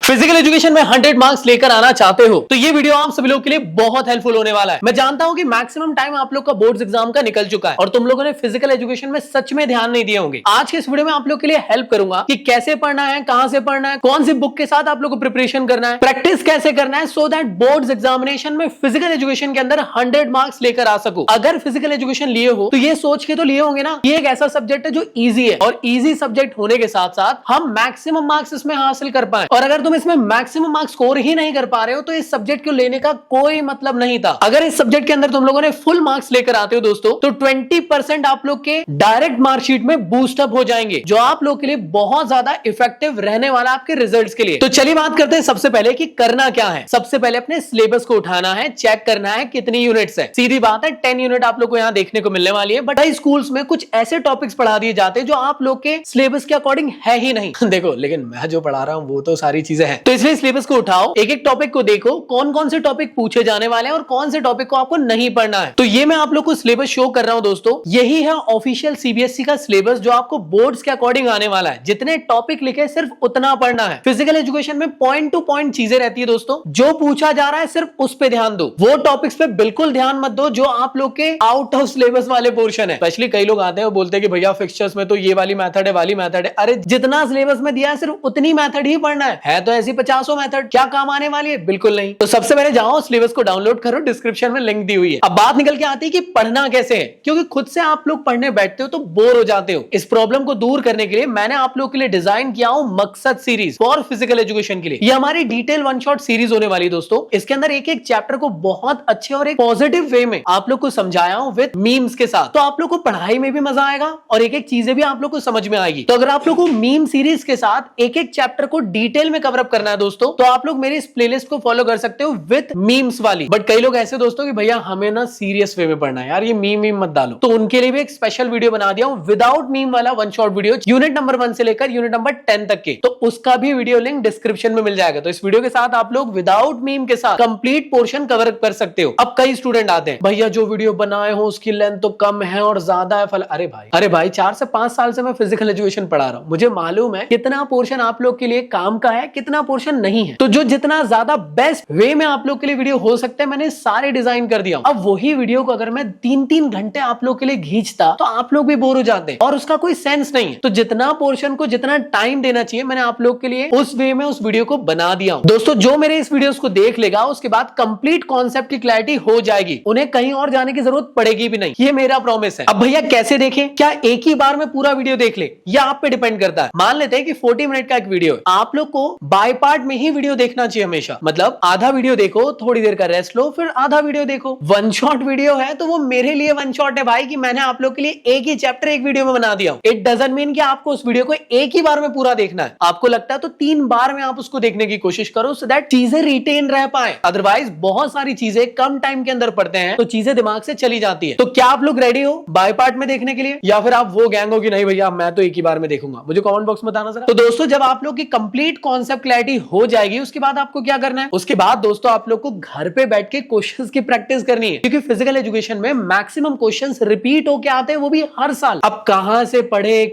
Physical education में 100 marks लेकर आना चाहते हो तो ये वीडियो आप सभी लोग के लिए बहुत हेल्पफुल होने वाला है। मैं जानता हूं कि मैक्सिमम टाइम आप लोग का बोर्ड्स एग्जाम का निकल चुका है और तुम लोगों ने फिजिकल एजुकेशन में सच में ध्यान नहीं दिए होंगे। आज के इस वीडियो में आप लोग के लिए हेल्प करूंगा कि कैसे पढ़ना है, कहां से पढ़ना है, कौन सी बुक के साथ आप लोग को प्रिपरेशन करना है, प्रैक्टिस कैसे करना है, सो दैट बोर्ड्स एग्जामिनेशन में फिजिकल एजुकेशन के अंदर 100 मार्क्स लेकर आ सको। अगर फिजिकल एजुकेशन लिए हो तो ये सोच के तो लिए होंगे ना, ये एक ऐसा सब्जेक्ट है जो ईजी है और ईजी सब्जेक्ट होने के साथ साथ हम मैक्सिमम मार्क्स इसमें हासिल कर पाए। और अगर तुम इसमें मैक्सिमम मार्क्स स्कोर ही नहीं कर पा रहे हो तो इस सब्जेक्ट को लेने का कोई मतलब नहीं था। अगर इस सब्जेक्ट के अंदर तुम लोगों ने फुल मार्क्स लेकर आते हो दोस्तों तो 20% आप लोग के डायरेक्ट मार्कशीट में बूस्ट अप हो जाएंगे, जो आप लोग के लिए बहुत ज्यादा इफेक्टिव रहने वाला आपके रिजल्ट्स के लिए। तो चलिए बात करते हैं सबसे पहले कि करना क्या है। सबसे पहले अपने सिलेबस को उठाना है, चेक करना है कितनी यूनिट्स है। सीधी बात है 10 यूनिट आप लोग को यहाँ देखने को मिलने वाली है, बट कई स्कूल्स में कुछ ऐसे टॉपिक्स पढ़ा दिए जाते हैं जो आप लोग के सिलेबस के अकॉर्डिंग है ही नहीं। देखो, लेकिन मैं जो पढ़ा रहा हूँ वो तो सारी चीजें हैं, तो इसलिए सिलेबस को उठाओ, एक एक टॉपिक को देखो, कौन कौन से टॉपिक पूछे जाने वाले हैं और कौन से टॉपिक को आपको नहीं पढ़ना है। तो ये मैं आप लोग को सिलेबस शो कर रहा हूं दोस्तों। यही है ऑफिशियल सीबीएसई का सिलेबस जो आपको बोर्ड्स के अकॉर्डिंग आने वाला है। जितने टॉपिक लिखे सिर्फ उतना पढ़ना है। फिजिकल एजुकेशन में पॉइंट टू पॉइंट चीजें रहती है दोस्तों, जो पूछा जा रहा है सिर्फ उस पे ध्यान दो, वो टॉपिक्स पे बिल्कुल ध्यान मत दो जो आप लोग के आउट ऑफ सिलेबस वाले पोर्शन है। स्पेशली कई लोग आते हैं बोलते हैं कि भैया फिक्सचर्स में तो ये वाली मेथड है, वाली मेथड है। अरे जितना सिलेबस में दिया है सिर्फ उतनी मेथड ही पढ़ना है तो ऐसी 50 मेथड क्या काम आने वाली है? बिल्कुल नहीं। तो सबसे पहले जाओ सिलेबस को डाउनलोड करो, डिस्क्रिप्शन में लिंक दी हुई है। अब बात निकल के आती है कि पढ़ना कैसे है, क्योंकि खुद से आप लोग पढ़ने बैठते हो तो बोर हो जाते हो। इस प्रॉब्लम को दूर करने के लिए मैंने आप लोग के लिए डिजाइन किया हूं मकसद सीरीज फॉर फिजिकल एजुकेशन के लिए। ये हमारी डिटेल वन शॉट सीरीज होने वाली दोस्तों। इसके अंदर एक एक चैप्टर को बहुत अच्छे और एक पॉजिटिव वे में आप लोग को समझाया हूं विद मीम्स के साथ। तो आप लोग को पढ़ाई में भी मजा आएगा और एक एक चीजें भी आप लोग को समझ में आएगी। तो अगर आप लोग को मीम सीरीज के साथ एक एक चैप्टर को डिटेल में कवर अप करना है दोस्तों, तो आप लोग मेरी इस प्लेलिस्ट को फॉलो कर सकते हो विद मीम्स वाली। बट कई लोग ऐसे दोस्तों कि भैया हमें ना सीरियस वे में पढ़ना है यार, ये मीम मत डालो, तो उनके लिए भी एक स्पेशल वीडियो बना दिया हूं विदाउट मीम वाला one shot video, unit number 1 से लेकर यूनिट नंबर 10 तक के। तो उसका भी वीडियो लिंक डिस्क्रिप्शन में मिल जाएगा। तो इस वीडियो के साथ आप लोग विदाउट मीम के साथ कंप्लीट पोर्शन कवर कर सकते हो। अब कई स्टूडेंट आते हैं भैया जो वीडियो बनाए हो उसकी लेंथ तो कम है और ज्यादा है फल। अरे भाई 4 से 5 साल से मैं फिजिकल एजुकेशन पढ़ा रहा हूं, मुझे मालूम है कितना पोर्शन आप लोग के लिए काम का है, कितना पोर्शन नहीं है। तो जो जितना ज्यादा बेस्ट वे में आप लोग के लिए वीडियो हो सकते हैं मैंने सारे डिजाइन कर दिया। अब वही वीडियो को अगर मैं 3-3 घंटे आप लोग के लिए खींचता तो आप लोग भी बोर हो जाते हैं और उसका कोई सेंस नहीं है। तो जितना पोर्शन को जितना टाइम देना चाहिए मैंने आप लोग के लिए उस वे में उस वीडियो को बना दिया हूं। दोस्तों जो मेरे इस वीडियोस को देख लेगा उसके बाद कंप्लीट कॉन्सेप्ट की क्लैरिटी हो जाएगी, उन्हें कहीं और जाने की जरूरत पड़ेगी भी नहीं, ये मेरा प्रॉमिस है। अब भैया कैसे देखें, क्या एक ही बार में पूरा वीडियो देख ले या आप पे डिपेंड करता है। मान लेते हैं कि 40 मिनट का एक वीडियो है, आप लोग को बाय पार्ट में ही वीडियो देखना चाहिए हमेशा। मतलब आधा वीडियो देखो, थोड़ी देर का रेस्ट लो, फिर आधा वीडियो देखो। वन शॉट वीडियो है तो वो मेरे लिए वन शॉट है भाई, कि मैंने आप लोग के लिए एक ही चैप्टर एक वीडियो में बना दिया हूं। इट डजंट मीन कि आपको उस वीडियो को एक ही बार में पूरा देखना है। आपको लगता है तो 3 बार में आप उसको देखने की कोशिश करो सो दैट चीजें रिटेन रह पाए। अदरवाइज बहुत सारी चीजें कम टाइम के अंदर पढ़ते हैं तो चीजें दिमाग से चली जाती है। तो क्या आप लोग रेडी हो बाय पार्ट में देखने के लिए, या फिर आप वो गैंग हो कि नहीं भैया मैं तो एक ही बार में देखूंगा? मुझे कमेंट बॉक्स में बताना जरा। तो दोस्तों जब आप लोग की कंप्लीट कॉन्सेप्ट क्लैरिटी हो जाएगी उसके बाद आपको क्या करना है, उसके बाद दोस्तों आप लोग को घर पे बैठ के क्वेश्चंस की प्रैक्टिस करनी है, क्योंकि फिजिकल एजुकेशन में मैक्सिमम क्वेश्चंस रिपीट होके आते हैं, वो भी हर साल। अब कहां से पढ़े,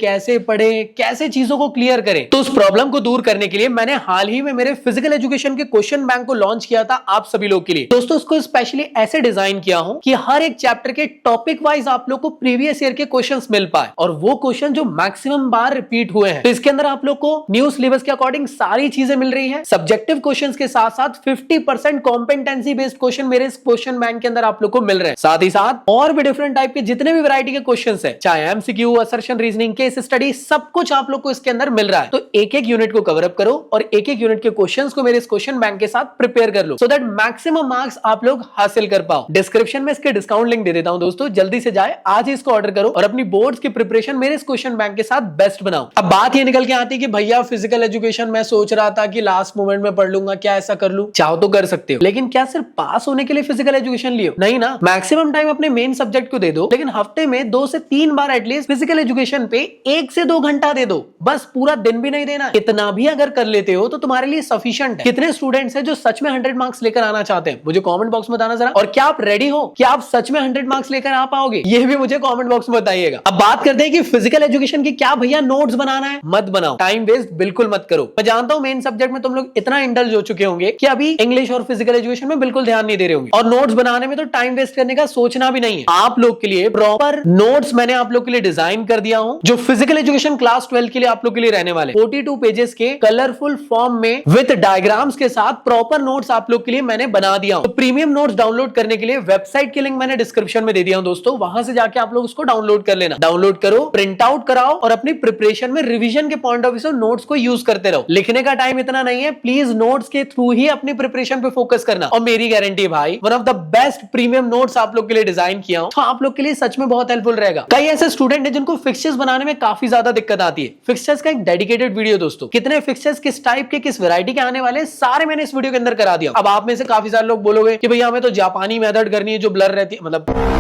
कैसे चीजों को क्लियर करें, तो उस प्रॉब्लम को दूर करने के लिए मैंने हाल ही में मेरे फिजिकल एजुकेशन के क्वेश्चन बैंक को लॉन्च किया था आप सभी लोग के लिए। दोस्तों उसको स्पेशली ऐसे डिजाइन किया हूं कि हर एक चैप्टर के टॉपिक वाइज आप लोग को प्रीवियस ईयर के क्वेश्चंस मिल पाए, और वो क्वेश्चन जो मैक्सिमम बार रिपीट हुए हैं। तो इसके अंदर आप लोग को न्यू सिलेबस के अकॉर्डिंग सारी चीजें मिल रही है। सब्जेक्टिव क्वेश्चंस के साथ साथ 50% कॉम्पिटेंसी बेस्ड क्वेश्चन मेरे इस क्वेश्चन बैंक के अंदर आप लोग को मिल रहे हैं। साथ ही साथ और भी डिफरेंट टाइप के जितने भी वैरायटी के क्वेश्चंस है, चाहे MCQ, assertion, reasoning, case study, सब कुछ आप लोग को इसके अंदर मिल रहा है। तो एक एक यूनिट को कवर अप करो और एक एक यूनिट के क्वेश्चंस को मेरे इस क्वेश्चन बैंक के साथ प्रिपेयर कर लो, सो दैट मैक्सिमम मार्क्स आप लोग हासिल कर पाओ। डिस्क्रिप्शन में इसके डिस्काउंट लिंक दे देता हूं दोस्तों, जल्दी से जाए आज ही इसको ऑर्डर करो और अपनी बोर्ड्स की प्रिपरेशन मेरे इस क्वेश्चन बैंक के साथ बेस्ट बनाओ। अब बात ये निकल के आती है कि भैया फिजिकल एजुकेशन मैं सोच रहा था कि लास्ट मोमेंट में पढ़ लूंगा, क्या ऐसा कर लूं? चाहो तो कर सकते हो, लेकिन क्या सिर्फ पास होने के लिए फिजिकल एजुकेशन लियो? नहीं ना, मैक्सिमम टाइम अपने मेन सब्जेक्ट को दे दो, लेकिन हफ्ते में 2 से 3 बार एटलीस्ट फिजिकल एजुकेशन पे 1 से 2 घंटा दे दो, बस पूरा दिन भी नहीं देना। इतना भी अगर कर लेते हो तो तुम्हारे लिए सफिशिएंट है। कितने स्टूडेंट्स हैं जो सच में 100 मार्क्स लेकर आना चाहते हैं? मुझे कमेंट बॉक्स में बताना जरा। और क्या आप रेडी हो कि आप सच में 100 मार्क्स लेकर आ पाओगे? ये भी मुझे कमेंट बॉक्स में बताइएगा। अब बात करते हैं कि फिजिकल एजुकेशन की क्या भैया नोट्स बनाना है? मत बनाओ, टाइम वेस्ट बिल्कुल मत करो। मैं जानता हूं मेन सब्जेक्ट में तुम लोग इतना इंडल्ज हो चुके होंगे कि अभी इंग्लिश और फिजिकल एजुकेशन में बिल्कुल ध्यान नहीं दे रहे होंगे, और नोट्स बनाने में तो टाइम वेस्ट करने का सोचना भी नहीं है। आप लोग के लिए प्रॉपर नोट्स मैंने आप लोग के लिए डिजाइन कर दिया हूं, जो फिजिकल एजुकेशन क्लास 12 के लिए आप लोग के लिए रहने वाले 42 पेजेस के कलरफुल फॉर्म में विद डायग्राम्स के साथ प्रॉपर नोट्स आप लोग के लिए मैंने बना दिया हूं। तो प्रीमियम नोट्स डाउनलोड करने के लिए वेबसाइट की लिंक मैंने डिस्क्रिप्शन में दे दिया हूं दोस्तों, वहां से जाके आप लोग उसको डाउनलोड कर लेना। डाउनलोड करो, प्रिंट आउट कराओ और अपनी प्रिपरेशन में रिवीजन के पॉइंट ऑफ व्यू से नोट्स को यूज करते रहो। लिखने का टाइम इतना नहीं है, प्लीज नोट्स के थ्रू ही अपनी प्रिपरेशन पे फोकस करना। और मेरी गारंटी है भाई, one of the best premium notes आप लोग के लिए डिजाइन किया हूं, तो आप लोग के लिए सच में बहुत हेल्पफुल रहेगा। कई ऐसे स्टूडेंट है जिनको फिक्सचर्स बनाने में काफी ज्यादा दिक्कत आती है। फिक्सचर्स का एक डेडिकेटेड वीडियो दोस्तों, कितने फिक्सचर्स किस टाइप के किस वैरायटी के आने वाले सारे मैंने इस वीडियो के अंदर करा दिया। अब आप में से काफी सारे लोग बोलोगे कि भैया हमें तो जापानी मेथड करनी है जो ब्लर रहती है, मतलब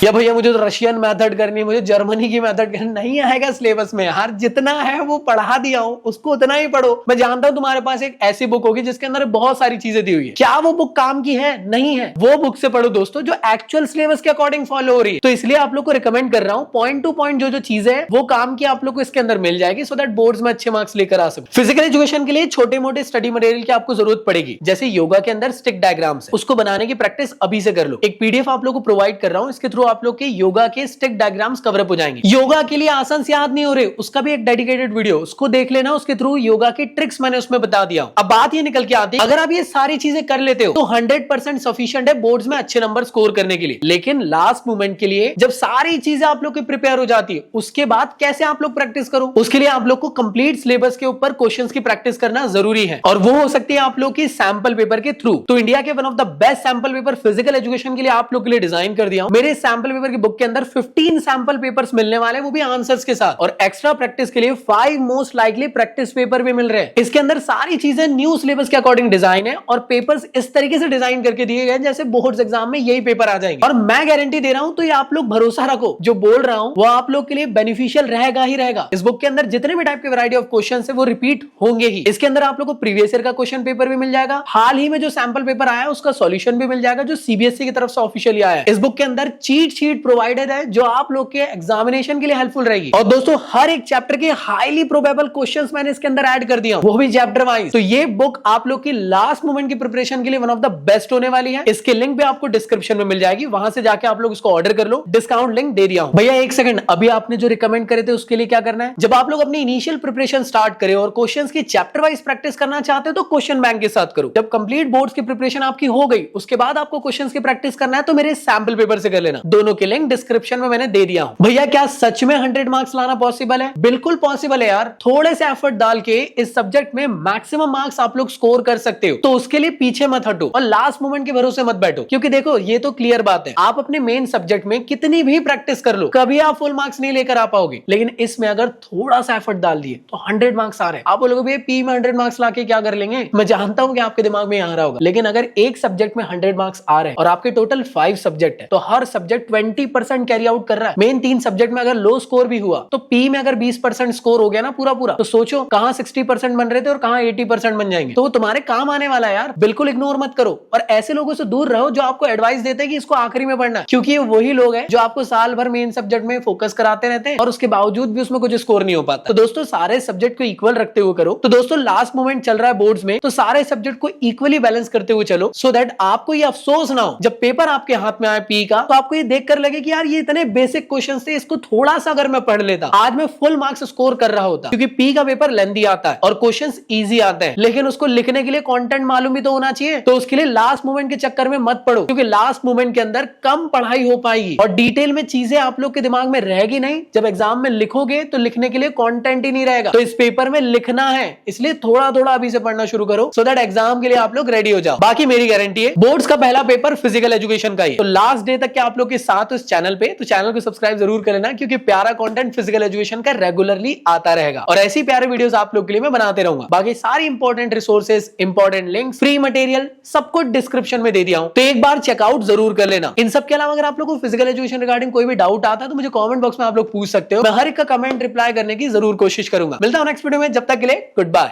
या भैया मुझे तो रशियन मेथड करनी है, मुझे जर्मनी की मेथड करनी, नहीं आएगा सिलेबस में यार। जितना है वो पढ़ा दिया हूं, उसको उतना ही पढ़ो। मैं जानता हूं तुम्हारे पास एक ऐसी बुक होगी जिसके अंदर बहुत सारी चीजें दी हुई है, क्या वो बुक काम की है? नहीं है। वो बुक से पढ़ो दोस्तों जो एक्चुअल सिलेबस के अकॉर्डिंग फॉलो हो रही है। तो इसलिए आप लोग को रिकमेंड कर रहा हूं, पॉइंट टू पॉइंट जो चीजें है वो काम की आप लोग को इसके अंदर मिल जाएगी, सो दैट बोर्ड्स में अच्छे मार्क्स लेकर आ सको। फिजिकल एजुकेशन के लिए छोटे मोटे स्टडी मटेरियल की आपको जरूरत पड़ेगी, जैसे योगा के अंदर स्टिक डायग्राम्स, उसको बनाने की प्रैक्टिस अभी से कर लो। एक पीडीएफ आप लोग को प्रोवाइड कर रहा हूं, इसके थ्रू आप लोग के योगा के स्टिक डायग्राम्स कवर अप हो जाएंगे। योगा के लिए आसन याद नहीं हो रहे, उसका भी एक डेडिकेटेड वीडियो, उसको देख लेना। उसके थ्रू योगा की ट्रिक्स मैंने उसमें बता दिया। अब बात ये निकल के आती है, अगर आप ये सारी चीजें कर लेते हो तो 100% सफिशिएंट है बोर्ड्स में अच्छे नंबर स्कोर करने के लिए। लेकिन लास्ट मोमेंट के लिए जब सारी चीजें आप लोग की प्रिपेयर हो जाती है, उसके बाद कैसे आप लोग प्रैक्टिस करो? उसके लिए आप लोग को कंप्लीट सिलेबस के ऊपर क्वेश्चंस की प्रैक्टिस करना जरूरी है, और वो हो सकती है आप लोग की सैंपल पेपर के थ्रू। तो इंडिया के one of the best sample paper physical education के लिए आप लोग के लिए डिजाइन कर दिया हूं। मेरे सैंपल पेपर की बुक के अंदर 15 सैंपल पेपर्स मिलने वाले, वो भी आंसर्स के साथ, और एक्स्ट्रा प्रैक्टिस के लिए 5 मोस्ट लाइकली प्रैक्टिस पेपर भी मिल रहे हैं। इसके अंदर सारी चीजें न्यू सिलेबस के अकॉर्डिंग डिजाइन है, और पेपर्स इस तरीके से डिजाइन करके दिए गए जैसे बोर्ड्स एग्जाम में यही पेपर आ जाएंगे। और मैं गारंटी दे रहा हूं, तो ये आप लोग भरोसा रखो, जो बोल रहा हूं वो आप लोग के लिए बेनिफिशियल रहेगा ही रहेगा। इस बुक के अंदर जितने भी टाइप के वैरायटी ऑफ क्वेश्चन है वो रिपीट होंगे ही। इसके अंदर आप लोग को प्रीवियस ईयर का क्वेश्चन पेपर भी मिल जाएगा, हाल ही में जो सैंपल पेपर आया उसका सॉल्यूशन भी मिल जाएगा, जो सीबीएसई की तरफ से ऑफिशियली आया है। इस बुक के अंदर चीट शीट प्रोवाइडेड है, जो आप लोग के एग्जामिनेशन के लिए हेल्पफुल रहेगी। और दोस्तों हर एक चैप्टर के हाईली प्रोबेबल क्वेश्चंस मैंने इसके अंदर ऐड कर दिया, वो भी चैप्टर वाइज। तो ये बुक आप लोग की लास्ट मोमेंट की प्रिपरेशन के लिए वन ऑफ द बेस्ट होने वाली है। इसके लिंक भी आपको डिस्क्रिप्शन में मिल जाएगी, वहां से जाके आप लोग इसको ऑर्डर कर लो। डिस्काउंट लिंक दे दिया हूं। भैया एक सेकंड, अभी आपने जो रिकमेंड करे थे उसके लिए क्या करना है? जब आप लोग अपनी इनिशियल प्रिपरेशन स्टार्ट करें और क्वेश्चंस की चैप्टर वाइज प्रैक्टिस करना चाहते हो तो क्वेश्चन बैंक के साथ करो। जब कंप्लीट बोर्ड्स की प्रिपरेशन आपकी हो गई, उसके बाद आपको क्वेश्चंस की प्रैक्टिस करना है तो मेरे सैंपल पेपर से कर लेना। दोनों के लिंक डिस्क्रिप्शन में मैंने दे दिया हूं। भैया क्या सच में 100 मार्क्स लाना पॉसिबल है? बिल्कुल पॉसिबल है यार। थोड़े से एफर्ट डाल के इस सब्जेक्ट में मैक्सिमम मार्क्स आप लोग स्कोर कर सकते हो। तो उसके लिए पीछे मत हटो और लास्ट मोमेंट के भरोसे मत बैठो, क्योंकि देखो ये तो क्लियर बात है, आप अपने मेन सब्जेक्ट में कितनी भी प्रैक्टिस कर लो, कभी आप फुल मार्क्स नहीं लेकर आ पाओगे। लेकिन इसमें अगर थोड़ा सा एफर्ट डाल दिए तो 100 मार्क्स आ रहे हैं। आप बोलोगे भैया पी में 100 मार्क्स लाके क्या कर लेंगे? मैं जानता हूं कि आपके दिमाग में आ रहा होगा, लेकिन अगर एक सब्जेक्ट में 100 मार्क्स आ रहे हैं और आपके टोटल 5 सब्जेक्ट है, तो हर सब्जेक्ट 20% कैरी आउट कर रहा है। मेन 3 सब्जेक्ट में अगर लो स्कोर भी हुआ तो पी में अगर 20% स्कोर हो गया ना पूरा पूरा, तो सोचो कहां 60% बन रहे थे और कहां 80% बन जाएंगे। तो वो तुम्हारे काम आने वाला है यार, बिल्कुल इग्नोर मत करो। और ऐसे लोगों से दूर रहो जो आपको एडवाइस देते हैं कि इसको आखिरी में पढ़ना, क्योंकि ये वही लोग हैं जो आपको साल भर मेन सब्जेक्ट में फोकस कराते रहते हैं और उसके बावजूद भी उसमें कुछ स्कोर नहीं हो पाता। तो दोस्तों सारे सब्जेक्ट को इक्वल रखते हुए करो। तो दोस्तों लास्ट मोमेंट चल रहा है बोर्ड्स में, तो सारे सब्जेक्ट को इक्वली बैलेंस करते हुए चलो, सो दैट आपको ये अफसोस ना हो जब पेपर आपके हाथ में आए पी का, तो आपको ये देखकर लगे कि यार ये इतने बेसिक क्वेश्चन थे, इसको थोड़ा सा अगर मैं पढ़ लेता आज मैं फुल मार्क्स स्कोर कर रहा होता। क्योंकि पी का पेपर लेंथी आता है और क्वेश्चंस इजी आते हैं, लेकिन उसको लिखने के लिए कंटेंट मालूम भी तो होना चाहिए। तो उसके लिए लास्ट मोमेंट के चक्कर में मत पढ़ो, क्योंकि लास्ट मोमेंट के अंदर कम पढ़ाई हो पाएगी और डिटेल में चीजें आप लोग के दिमाग में रहेगी नहीं। जब एग्जाम में लिखोगे तो लिखने के लिए कंटेंट ही नहीं रहेगा। तो इस पेपर में लिखना है, इसलिए थोड़ा थोड़ा अभी से पढ़ना शुरू करो, सो दैट एग्जाम के लिए आप लोग रेडी हो जाओ। बाकी मेरी गारंटी है बोर्ड्स का पहला पेपर फिजिकल एजुकेशन का ही, तो लास्ट डे तक के आप लोग के साथ उस चैनल पे, तो चैनल को सब्सक्राइब जरूर कर लेना, क्योंकि प्यारा कंटेंट फिजिकल एजुकेशन का रेगुलरली आता रहेगा और ऐसी प्यारे वीडियोस आप लोग के लिए मैं बनाते रहूंगा। बाकी सारी important resources, important links, free material सब कुछ डिस्क्रिप्शन में दे दिया हूं, तो एक बार चेकआउट जरूर कर लेना। इन सब के अलावा अगर आप लोग को फिजिकल एजुकेशन रिगार्डिंग कोई भी डाउट आता है तो मुझे कमेंट बॉक्स में आप लोग पूछ सकते हो। मैं हर एक का कमेंट रिप्लाई करने की जरूर कोशिश करूंगा। मिलता हूं नेक्स्ट वीडियो में, जब तक के लिए गुड बाय।